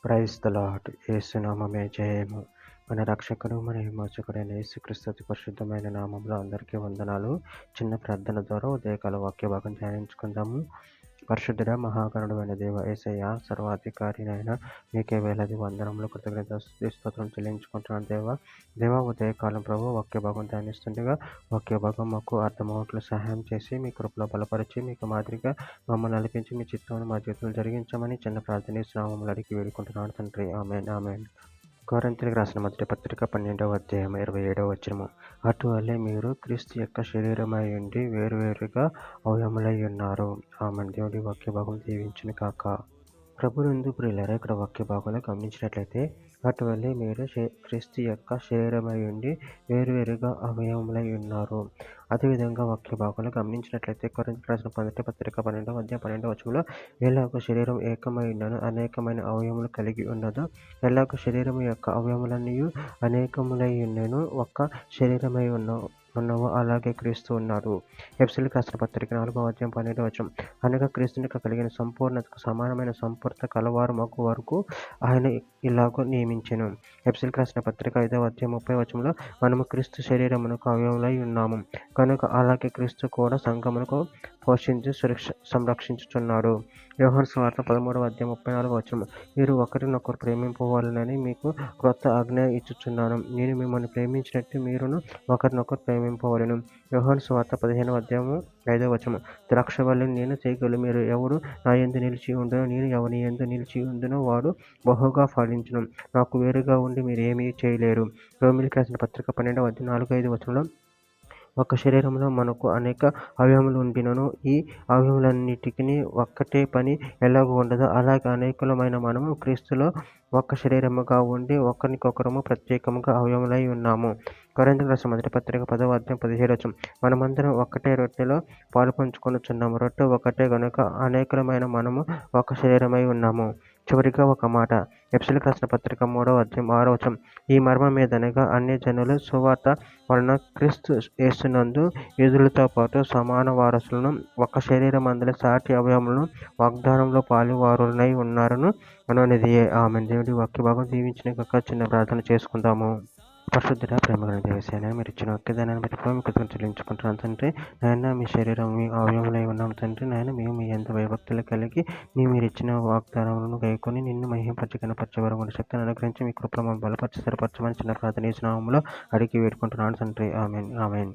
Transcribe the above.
Praise the lord. యేసునామమే జయము. మన రక్షకుడు మన విమోచకుడైన యేసుక్రీస్తు అతి పరిశుద్ధమైన నామంలో అందరికీ వందనాలు. చిన్న ప్రార్థన ద్వారా ఉదయకాల వాక్య భాగం ధ్యానించుకుందాము. పరిశుద్ధుడ మహాగణుడైన దేవ యేసయ్య, సర్వాధికారినైన మీకే వేలాది వందనములు కృతజ్ఞత స్తోత్రం చెల్లించుకుంటున్నాను దేవ ఉదయకాలం ప్రభు వాక్య భాగం ధ్యానిస్తుండగా వాక్య భాగం మాకు అర్థమవట్లు సహాయం చేసి మీ కృపలో బలపరిచి మీకు మాదిరిగా మమ్మల్ని నడిపించి మీ చిత్తాన్ని మా జీవితంలో జరిగించమని చిన్న ప్రార్థన నామములు అడిగి వేడుకుంటున్నాను తండ్రి. ఆమేన్ ఆమేన్. కొరింథీయులకు రాసిన మొదటి పత్రిక 12వ అధ్యాయం 27వ వచనము. అటువలే మీరు క్రీస్తు యొక్క శరీరమై ఉండి వేరువేరుగా అవయములై ఉన్నారు. ఆమేన్. దేవుడి వాక్య భాగం దీవించును కాక. ప్రభునందు ప్రియులారా, ఇక్కడ వాక్య భాగంలో గమనించినట్లయితే అటువలే మీరు క్రీస్తు యొక్క శరీరమై ఉండి వేరువేరుగా అవయములై ఉన్నారు. అదేవిధంగా వాక్య భాగంలో గమనించినట్లయితే కొరింథీయులకు రాసిన మొదటి పత్రిక 12వ అధ్యాయం 12వ వచనంలో ఎలాగో శరీరం ఏకమై ఉన్నను అనేకమైన అవయములు కలిగి ఉన్నదో ఎలాగో శరీరం యొక్క అవయములన్నీ అనేకములై ఉన్నను ఒక్క శరీరమై ఉన్నవో అలాగే క్రీస్తు ఉన్నాడు. ఎఫెసీయులకు రాసిన పత్రిక 4వ అధ్యాయం 12వ వచనం. అనగా క్రీస్తునికి కలిగిన సంపూర్ణతకు సమానమైన సంపూర్ణత కలవారు మగు వరకు ఆయన ఇలాగూ నియమించెను. ఎఫెసీయులకు రాసిన పత్రిక 5వ అధ్యాయం 30వ వచనంలో మనము క్రీస్తు శరీరమునకు అవయములై ఉన్నాము కనుక అలాగే క్రీస్తు కూడా సంఘమునకు పోషించి సంరక్షించుచున్నాడు. యోహాను సువార్త 13వ అధ్యాయం 34వ వచనం. మీరు ఒకరినొకరు ప్రేమింపవాలనని మీకు క్రొత్త ఆజ్ఞ ఇచ్చుచున్నాను. నేను మిమ్మల్ని ప్రేమించినట్టు మీరును ఒకరినొకరు ప్రేమింపవలెను. యోహాను సువార్త 15వ అధ్యాయం 5వ వచనం. ద్రాక్షవల్లిని నేను తీగలు. మీరు ఎవరు నా యందు నిలిచి ఉండునో నేను ఎవని యందు నిలిచి ఉండునో వాడు బహుగా ఫలించును. నాకు వేరుగా ఉండి మీరు ఏమీ చేయలేరు. రోమీయులకు రాసిన పత్రిక 12వ అధ్యాయం 4-5 వచనంలో ఒక శరీరంలో మనకు అనేక అవయవములు ఉండినను ఈ అవయవములన్నిటికీ ఒక్కటే పని ఎలాగూ ఉండదో అలాగే అనేకులమైన మనము క్రీస్తులో ఒక్క శరీరముగా ఉండి ఒకరికొకరము ప్రత్యేకముగా అవయవములై ఉన్నాము. కొరింథీయులకు రాసిన మొదటి పత్రిక 10వ అధ్యాయం 17వ వచనం. మనమందరం ఒక్కటే రొట్టెలో పాలు పంచుకొనుచున్నాము. రొట్టె ఒకటే గనుక అనేకులమైన మనము ఒక శరీరమై ఉన్నాము. చివరిగా ఒక మాట. ఎఫెసీయులకు రాసిన పత్రిక 3వ అధ్యాయం 6వ వచనం. ఈ మర్మం మీదనగా అన్యజనుల సువార్త వలన క్రీస్తు యేసునందు యూదులతో పాటు సమాన వారసులను ఒక శరీరమందలి సాటి అవయవములను వాగ్దానంలో పాలువారులై ఉన్నారని అనునిదియే. ఆమేన్. దేవుడి వాక్య భాగం దీవించిన కాక. చిన్న ప్రార్థన చేసుకుందాము. పరిశుద్ధుడ ప్రేమగల దేవసేన, మీరు ఇచ్చిన వాక్యదానాన్ని బట్టి కృతజ్ఞతలు చెల్లించుకుంటున్నాను తండ్రి. నాయన మీ శరీరం మీ అవయవములై ఉన్నాం తండ్రి. నాయన మేము మీ యందు భయభక్తులు కలిగి మీరు ఇచ్చిన వాగ్దానములను గైకొని నిన్ను మహిమపరచి కనపరిచే వరకు శక్తిని అనుగ్రహించి మీ కృపలో బలపరిచి స్థిరపరచమని చిన్న ప్రార్థన నామములో అడిగి వేడుకుంటున్నాను తండ్రి. ఆమేన్ ఆమేన్.